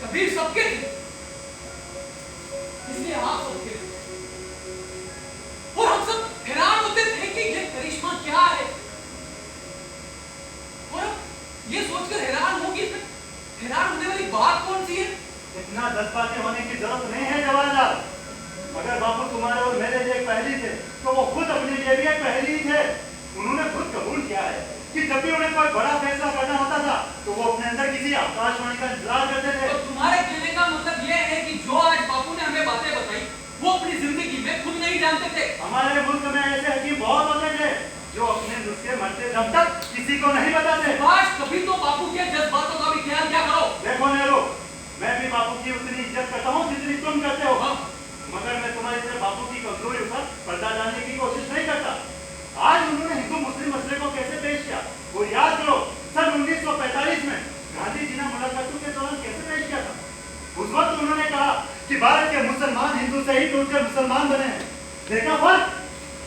कबीर सबके थे, इसलिए आप सबके थे। और हम सब हैरान होते थे कि ये करिश्मा क्या है, और अब ये सोचकर हैरान हो कि इसमें हैरान होने वाली बात कौन सी है। इतना जज्बाती होने की जरूरत नहीं है जवाहरलाल। अगर बापू तुम्हारे और मेरे लिए एक पहेली थे तो वो खुद अपने लिए भी एक पहेली थे। उन्होंने खुद कबूल किया है कि जब भी उन्हें कोई बड़ा फैसला करना होता था तो वो अपने अंदर किसी आकाशवाणी का इंतजार करते थे। तो तुम्हारे कहने का मतलब ये है कि जो आज बापू ने हमें बातें बताई वो अपनी जिंदगी में खुद नहीं जानते थे। हमारे मुल्क में ऐसे हकीम बहुत होते थे जो अपने नुस्खे मरते दम तक किसी को नहीं बताते। काश कभी तो बापू के जज्बातों का भी ख्याल क्या करो। देखो नेहरू, मैं भी बापू की उतनी इज्जत करता हूँ जितनी तुम करते हो। हाँ। मगर मैं तुम्हारी तरह बापू की कमजोरी पर पर्दा डालने की कोशिश नहीं करता। आज उन्होंने हिंदू मुस्लिम मसले को कैसे पेश किया वो याद करो। सन 1945 में गांधी जी ने मुलाकातों के दौरान कैसे पेश किया था। उस वक्त उन्होंने कहा कि भारत के मुसलमान हिंदू से ही टूटकर मुसलमान बने हैं। देखा फर्क?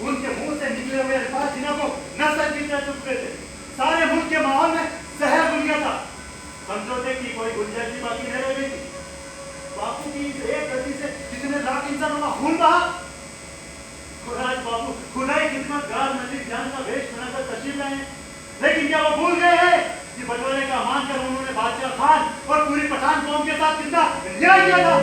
उनके मुंह से निकले हुए अल्फाज जिन्हों को नस्ल की तरह चुपके थे। सारे मुल्क के माहौल में जहर घुल गया था। समझौते की कोई गुंजाइश बाकी नहीं रह गई थी। बापू की इस एक गलती से कितने लाख इंसानों का खून बहा। खुदाई बापू खुदाई खिदमतगार मलिक जान का वेश बनाकर तशरीफ लाए हैं। लेकिन क्या वो भूल गए हैं कि बटवारे का मानकर उन्होंने बादशाह खान और पूरी पठान कौम के साथ कितना न्याय किया था।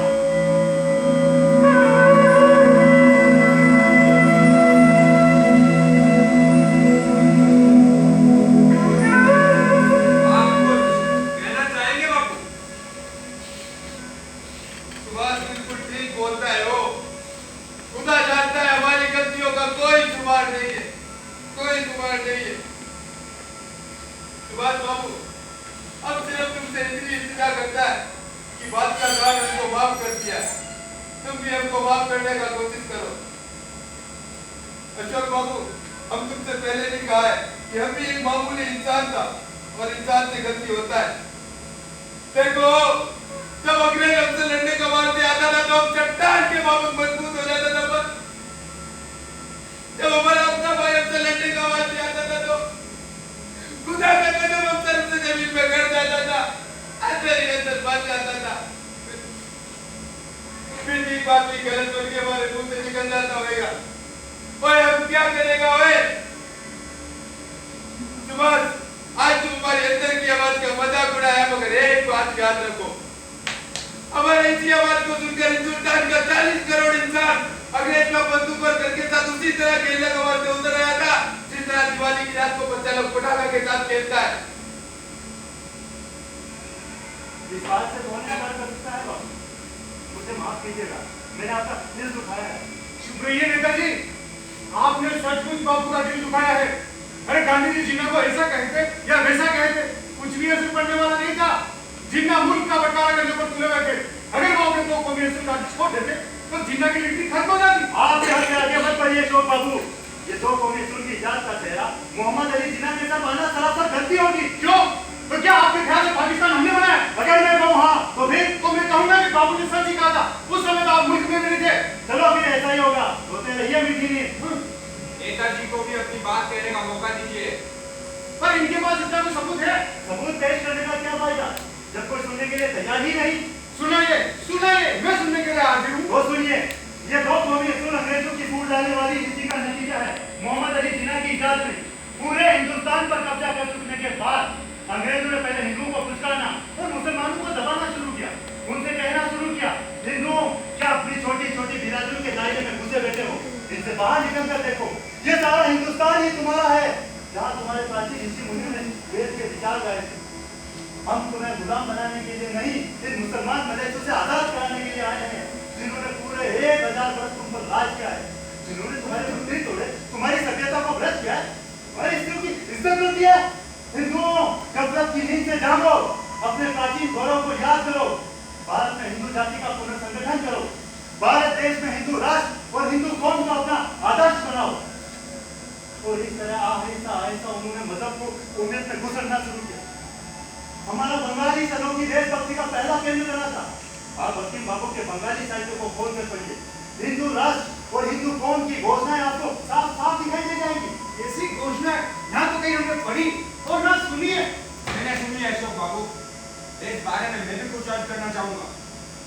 इस बारे में मैं भी कुछ अर्ज करना चाहूंगा।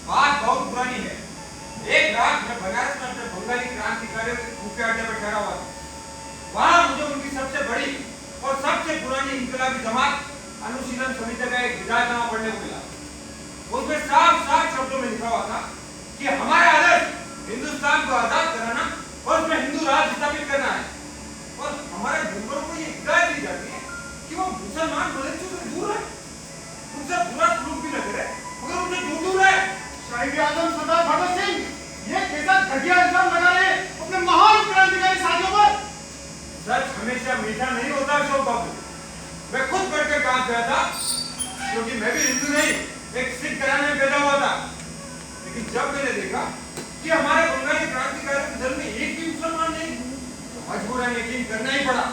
बात बहुत पुरानी है। एक रात मैं बनारस में अपने बंगाली क्रांतिकारियों के खुफिया अड्डे पर ठहरा हुआ था। वहां मुझे उनकी सबसे बड़ी और सबसे पुरानी इंकलाबी जमात अनुशीलन समिति का एक हिदायतनामा पढ़ने को मिला। उसमें साफ साफ शब्दों में लिखा हुआ था कि हमारा आदर्श हिंदुस्तान को आजाद कराना और उसमें हिंदू राज स्थापित करना है। और हमारे मेंबरों को ये हिदायत दी जाती है कि वो मुसलमान मदरसों से दूर रहे, उनसे बुरा सलूक भी न करे, मगर उनसे दूर रहे। शाहीद आजम सरदार भगत सिंह ये कैसा घटिया इल्जाम लगा रहे हैं अपने महान क्रांतिकारी साथियों पर। सच हमेशा मीठा नहीं होता अशोक बाबू। मैं खुद पढ़कर कहा गया था, क्योंकि मैं भी हिंदू नहीं एक सिख घराने में पैदा हुआ था। लेकिन जब मैंने देखा कि हमारे बंगाली क्रांतिकारियों के दल में एक भी मुसलमान नहीं, तो मजबूरन यकीन करना ही पड़ा।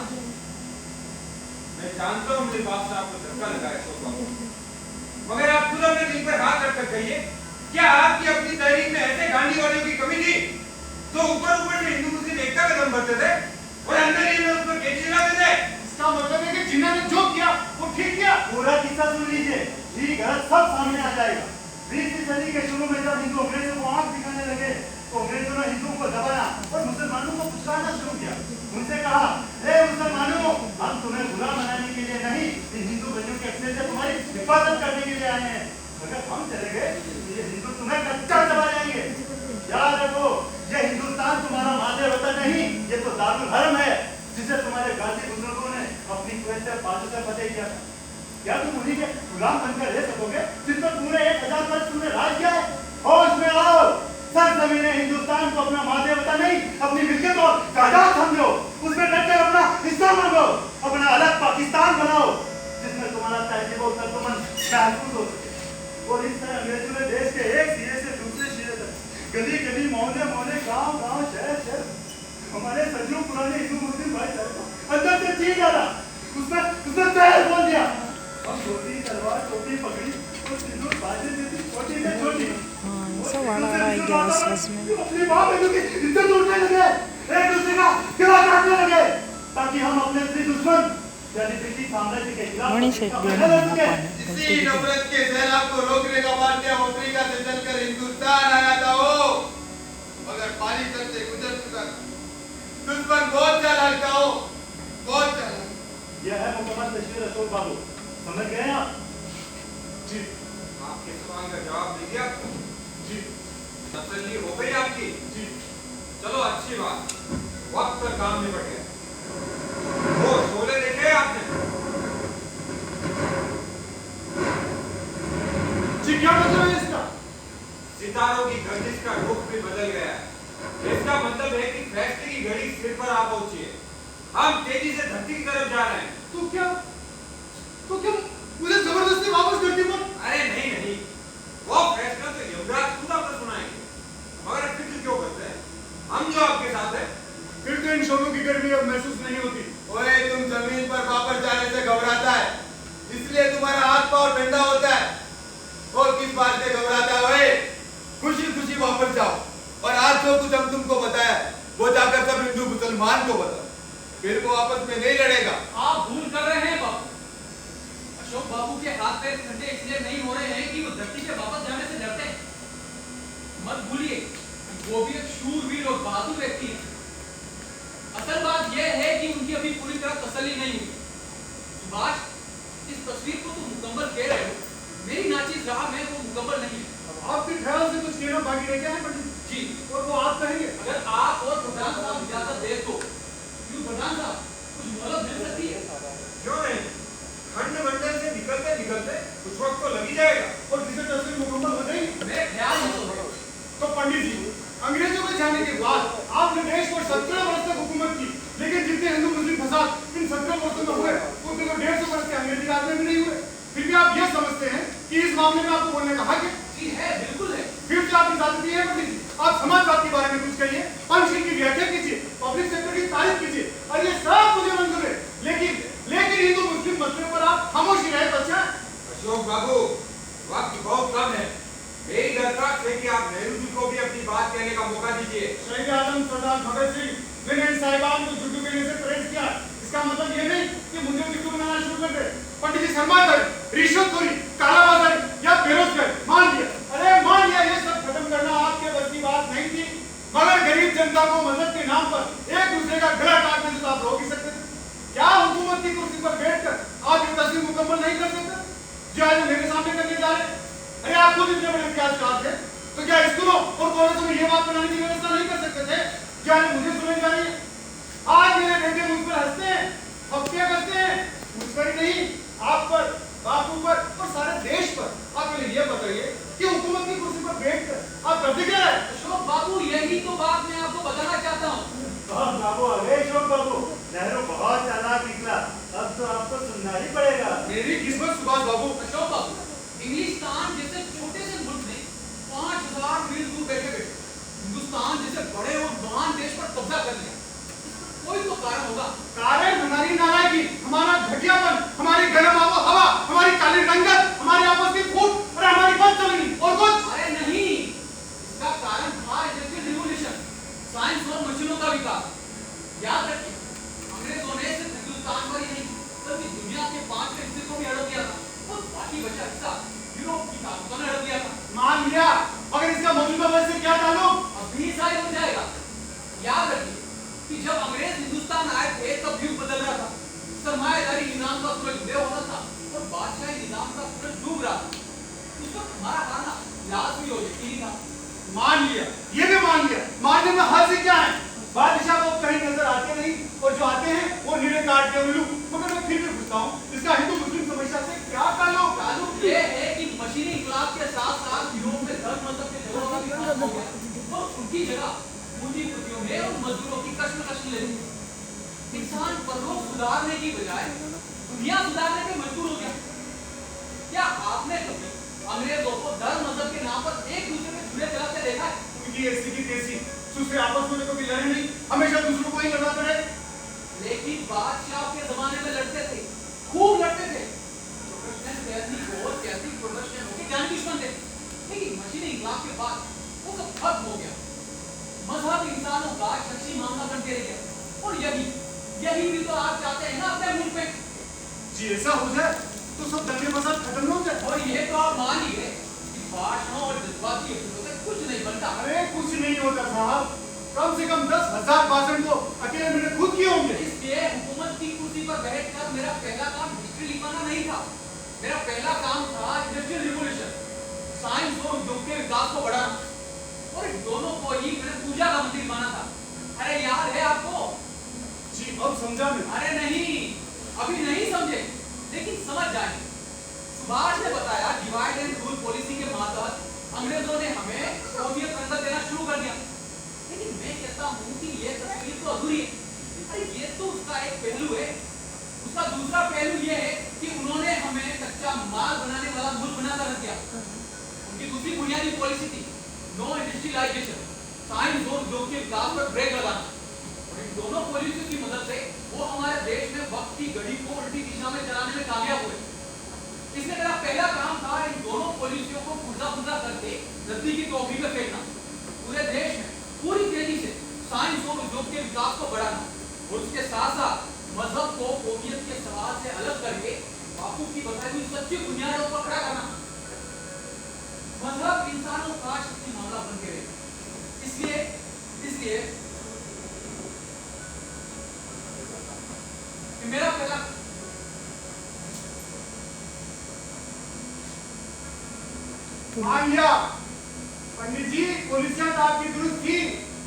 मैं जानता हूँ मेरी बात से आपको धक्का लगा है अशोक बाबू, मगर आप खुद अपने दिल पर हाथ रखकर कहिए, क्या आपकी अपनी तहरीक में ऐसे गांधीवादियों की कमी थी तो ऊपर से हिंदू मुस्लिम एकता कदम बढ़ते थे और अंदर ही उस पर कैची लगाते थे? इसका मतलब है कि जिन्होंने जो किया वो ठीक किया। पूरा किस्सा सुन लीजिए, ठीक गलत सब सामने आ जाएगा। 20वीं सदी के शुरू में जब हिंदू अंग्रेजों को आंख दिखाने लगे तो अंग्रेजों ने हिंदुओं को दबाया और मुसलमानों को फुसलाना शुरू किया। उनसे कहा, हे मुसलमानों, हम तुम्हें बुरा बनाने के लिए नहीं, इन हिंदू भाइयों के अक्सर से तुम्हारी हिफाजत करने के लिए आए हैं। अगर हम चले गए तो ये हिंदू तुम्हें कच्चा दबा जाएंगे। याद रखो, ये हिंदुस्तान तुम्हारा मादे वतन नहीं, ये तो दारुल हरम है जिसे तुम्हारे गांधी बुजुर्गों ने अपनी कुवैत से बाजू से फतेह किया था। क्या तुम उन्हीं के गुलाम बनकर रह सकोगे जिस पर पूरे 1000 वर्ष तुमने राज किया है? होश में आओ, सरजमीन हिंदुस्तान को अपना मादे वतन नहीं, अपनी मिल्कियत और जायदाद समझो, उसमें डटकर अपना हिस्सा मांगो, अपना अलग पाकिस्तान बनाओ जिसमें तुम्हारा तहजीब और तर्जुमन महफूज हो सके। और इस तरह अंग्रेजों ने देश के एक सिरे से दूसरे सिरे तक, गली गली, मोहल्ले मोहल्ले, गांव गांव, शहर शहर हमारे सदियों पुराने हिंदू मुस्लिम भाईचारे को अंदर से चीर डाला। उसने तहल बोल दिया। हम धोती, तलवार, टोपी, पगड़ी और सिंदूर बाजे जैसी छोटी से छोटी अपनी माँ बहनों की इज्जत लूटने लगे, एक दूसरे का गला काटने लगे, ताकि हम अपने असली दुश्मन यानी ब्रिटिश साम्राज्य के खिलाफ इसी नफरत के सैलाब को रोकने का वाद्य अफ्रीका से चलकर हिंदुस्तान आया था वो, मगर पानी तक से गुजर चुका। दुश्मन बहुत चालाक था वो, बहुत चालाक। यह है मुकम्मल तस्वीर अशोक बाबू, समझ गए आप? जी। आपके सवाल का जवाब दे दिया आपको? जी। तसल्ली हो गई आपकी? जी। चलो अच्छी बात, वक्त पर काम निपट गया। वो शोले देखे आपने? जी क्या मतलब है इसका? सितारों की गर्दिश का रुख भी बदल गया है। इसका मतलब है कि फैसले की घड़ी सिर पर आ पहुंची है। हम तेजी से धरती की तरफ जा रहे हैं। तो क्या मुझे जबरदस्ती वापस धरती पर? अरे नहीं नहीं, वो फैसला तो यमराज खुद आपको सुनाएंगे, मगर फिक्र क्यों करते हैं? हम जो आपके साथ हैं। फिर तो इन शोलों की गर्मी अब महसूस नहीं होती। ओए, तुम जमीन पर वापस जाने से घबराता है, इसलिए तुम्हारा हाथ पांव ठंडा होता है। और किस बात से घबराता है? ओए, खुशी खुशी वापस जाओ और आज जो कुछ हम तुमको बताया वो जाकर सब हिंदू मुसलमान को बताओ, फिर वो आपस में नहीं लड़ेगा। आप भूल कर रहे हैं बाबू। अशोक बाबू के हाथ पैर ठंडे इसलिए नहीं हो रहे हैं कि वो धरती पे वापस जाने से डरते हैं। मत भूलिए वो भी एक शूरवीर और बहादुर व्यक्ति है। असल बात यह है कि उनकी अभी पूरी तरह तसल्ली नहीं हुई। सुभाष, इस तस्वीर को तुम मुकम्मल कह रहे हो, मेरी नाचीज राह में वो मुकम्मल नहीं है। आपके ख्याल से कुछ कहना बाकी रह गया है पंडित जी, और वो आप कहेंगे? अगर आप और प्रधान साहब इजाजत दे तो क्यों प्रधान साहब, कुछ मोहलत मिल सकती है? क्यों नहीं? खंड मंडल से निकलते निकलते कुछ वक्त तो लग ही जाएगा। और जिसे तस्वीर मुकम्मल हो जाएगी। मेरे ख्याल में तो पंडित जी, अंग्रेजों के जाने के बाद आपने देश पर 17 वर्ष तक हुकूमत की, लेकिन जितने हिंदू मुस्लिम फसाद इन 17 वर्षों में हुए उतने तो 150 वर्ष के अंग्रेजी राज में भी नहीं हुए। फिर भी आप ये समझते हैं कि इस मामले में आपको बोलने का हक है? जी है, बिल्कुल है। फिर से आपकी इजाजत है पंडित जी, आप समाजवाद के बारे में कुछ कहिए, पंचशील की व्याख्या कीजिए, पब्लिक सेक्टर की तारीफ कीजिए, और ये सब मुझे मंजूर है, लेकिन हिंदू मुस्लिम मसले पर आप खामोशी रहे तो अच्छा। अशोक बाबू, वक्त बहुत कम है। मेरी दरख्वास्त है कि आप नेहरू जी को भी अपनी बात कहने का मौका दीजिए। शहीद आजम सरदार भगत सिंह, मैंने इन साहिबान को जुट्टू कहने से परहेज किया। इसका मतलब ये नहीं कि मुझे जुट्टू बनाना शुरू कर दे। पंडित जी शर्मा कर, रिश्वतखोरी, कालाबाजारी सामने करने जा रहे हैं? अरे आप खुद इतने बड़े इतिहासकार थे, तो क्या स्कूलों और कॉलेजों में ये बात बनाने की व्यवस्था नहीं कर सकते थे? क्या मुझे सुने जा रही है? आज मेरे बेटे मुझ पर हंसते हैं, पप्पियां करते हैं, मुझ पर ही नहीं, आप पर, बापू पर और सारे देश पर। आप मुझे ये बताइए कि हुकूमत की कुर्सी पर बैठकर आप करते क्या है? अशोक बाबू, यही तो बात मैं आपको बताना चाहता हूँ। बाबू, अरे अशोक बाबू, नेहरू बहुत चालाक निकला, अब तो आपको सुनना ही पड़ेगा। मेरी किस्मत सुभाष बाबू। अशोक बाबू, इंग्लिस्तान जैसे छोटे से मुल्क ने 5000 मील दूर बैठे बैठे हिंदुस्तान जैसे बड़े और महान देश पर कब्जा कर लिया। कोई तो कारण होगा। कारण हमारी नालायकी, हमारा घटियापन, हमारी गर्म आबो हवा, हमारी काली रंगत, हमारी आपस की फूट और हमारी बदतमीजी और कुछ। अरे नहीं, इसका कारण था इंडस्ट्रियल रिवॉल्यूशन, साइंस और मशीनों का विकास। याद रखिए, अंग्रेजों ने सिर्फ हिंदुस्तान पर ही नहीं बल्कि दुनिया के 5 हिस्से को भी हड़प दिया था और बाकी बचा हिस्सा यूरोप की ताकतों ने हड़प दिया था। मान लिया, मगर इसका मौजूदा वक्त से क्या ताल्लुक? अभी शायद हो जाएगा। याद रखिए कि जब अंग्रेज हिंदुस्तान आए थे तब युग बदल रहा था। सरमायादारी निजाम का सूरज उदय हो रहा था और बादशाही निजाम का सूरज डूब रहा था। उस वक्त हमारा खाना लाजमी और यकीनी था। मान लिया, ये भी मान लिया। मानने में हर्ज क्या है? बादशाह को कहीं नजर आते नहीं और जो आते हैं वो नीले काट के उल्लू। मगर मैं फिर भी पूछता हूँ, इसका हिंदू मुस्लिम समस्या से क्या ताल्लुक? ताल्लुक ये है कि मशीनी इंकलाब के साथ-साथ यूरोप में धर्म मजहब के झगड़ों का विकास हो गया और उनकी जगह पूंजीपतियों ने और मजदूरों की कश्मकश ले ली। इंसान परलोक सुधारने की बजाय दुनिया सुधारने पे मजबूर हो गया। क्या आपने कभी अंग्रेजों को धर्म मजहब के नाम पर एक दूसरे में छुरे चलाते देखा है? उनकी ऐसी की तैसी, दूसरे आपस में कभी लड़े नहीं, हमेशा दूसरों को ही लड़ाते रहे। लेकिन बादशाह के जमाने में लड़ते थे, खूब लड़ते थे। प्रोटेस्टेंट कैथलिक प्रोटेस्टेंट के जान दुश्मन थे। लेकिन मशीनी इंकलाब के बाद वो सब खत्म हो गया। मजहब इंसानों का शख्सी मामला बन के रह गया और यही भी तो आप चाहते हैं ना अपने मुल्क में। जी ऐसा हो जाए तो सब दंगे फसाद खत्म हो जाए। और ये तो आप मान ही गए कि भाषणों और जज्बाती अपीलों से कुछ नहीं बनता। अरे कुछ नहीं होता साहब, कम से कम 10,000 भाषण तो अकेले मैंने खुद किए होंगे। इसलिए हुकूमत की कुर्सी पर बैठकर मेरा पहला काम हिस्ट्री लिखवाना नहीं था। मेरा पहला काम था इंडस्ट्रियल रिवॉल्यूशन, साइंस और उद्योग के विकास को बढ़ाना। और इन दोनों को ही मैंने पूजा का मंदिर माना था। अरे याद है आपको? जी अब समझा मैं। अरे नहीं, अभी नहीं समझे, लेकिन समझ जाएंगे। सुभाष ने बताया डिवाइड एंड रूल पॉलिसी के मातहत अंग्रेजों ने हमें सोवियत रंगत देना शुरू कर दिया। लेकिन मैं कहता हूँ कि ये तस्वीर तो अधूरी है। अरे ये तो उसका एक पहलू है। उसका दूसरा पहलू ये है कि उन्होंने हमें कच्चा माल बनाने वाला मुल्क बनाकर रख दिया। उनकी दूसरी बुनियादी पॉलिसी थी नो इंडस्ट्रियलाइजेशन, साइंस और उद्योग के विकास पर ब्रेक लगाना। और इन दोनों पॉलिसियों की मदद से वो हमारे देश में वक्त की घड़ी को उल्टी दिशा में चलाने में कामयाब हुए। इसलिए मेरा पहला काम था इन दोनों पॉलिसियों को पुर्जा करके रद्दी की टोकरी में फेंकना। पूरे देश में पूरी तेजी से साइंस और उद्योग के विकास को बढ़ाना और उसके साथ साथ मजहब को कौमियत के सवाल से अलग करके बापू की बताई हुई सच्ची बुनियादों पर खड़ा करना। मजहब इंसानों का शक्ति मामला बन के रहे। इसलिए मेरा पहला मान लिया पंडित जी, पॉलिसियां तो आपकी दुरुस्त थी,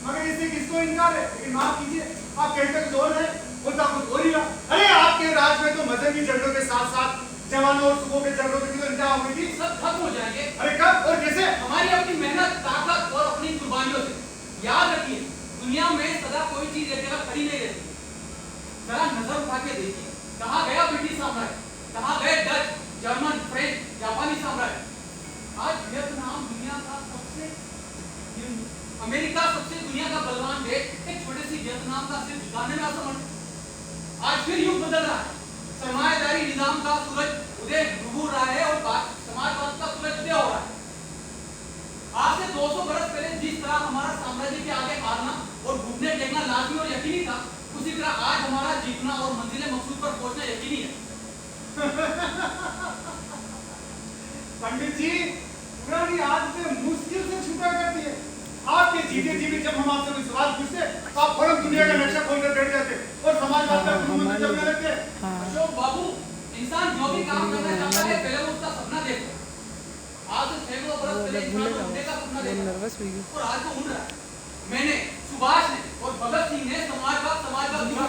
मगर इससे किसको इनकार है? लेकिन माफ कीजिए, आप कहते कुछ और है, होता कुछ और ही रहा। अरे आपके राज में तो मजहबी झगड़ों के साथ साथ जवानों और सुबह के झगड़ों की तो इंतहा हो गई थी। सब खत्म हो जाएंगे। अरे कब और कैसे? हमारी अपनी मेहनत, ताकत और अपनी कुर्बानियों से। याद रखिए, दुनिया में सदा कोई चीज एक जगह खड़ी नहीं रहती। जरा नजर उठा के देखिए, कहाँ गया ब्रिटिश साम्राज्य, कहाँ गए डच, जर्मन, फ्रेंच, जापानी साम्राज्य। आज वियतनाम दुनिया का अमेरिका सबसे दुनिया का बलवान देश एक छोटे सी वियतनाम का सिर झुकाने में असमर्थ। आज फिर युग बदल रहा है। सरमायादारी निजाम का सूरज उदय डूब रहा है और समाजवाद का सूरज उदय हो रहा है। आज से 200 बरस पहले जिस तरह हमारा साम्राज्य के आगे हारना और घुटने टेकना लाजमी और यकीनी था, उसी तरह आज हमारा जीतना और मंजिल मकसूद पर पहुंचना यकीनी है। पंडित जी, पुरानी आदतें मुश्किल से छूटा करती है। आपके जीते जी भी जब हम आपसे कोई सवाल पूछते, तो आप फौरन दुनिया का नक्शा खोलकर बैठ जाते और समाजवाद का गुरुमंत्र जपने लगते। अशोक बाबू, इंसान जो भी काम करना चाहता है पहले वो उसका सपना देखो। वाले इंसान भूलेगा बनने का सपना वो देखा नर्वस हुई और आज वो उड़ रहा है। मैंने, सुभाष ने और भगत सिंह ने समाजवाद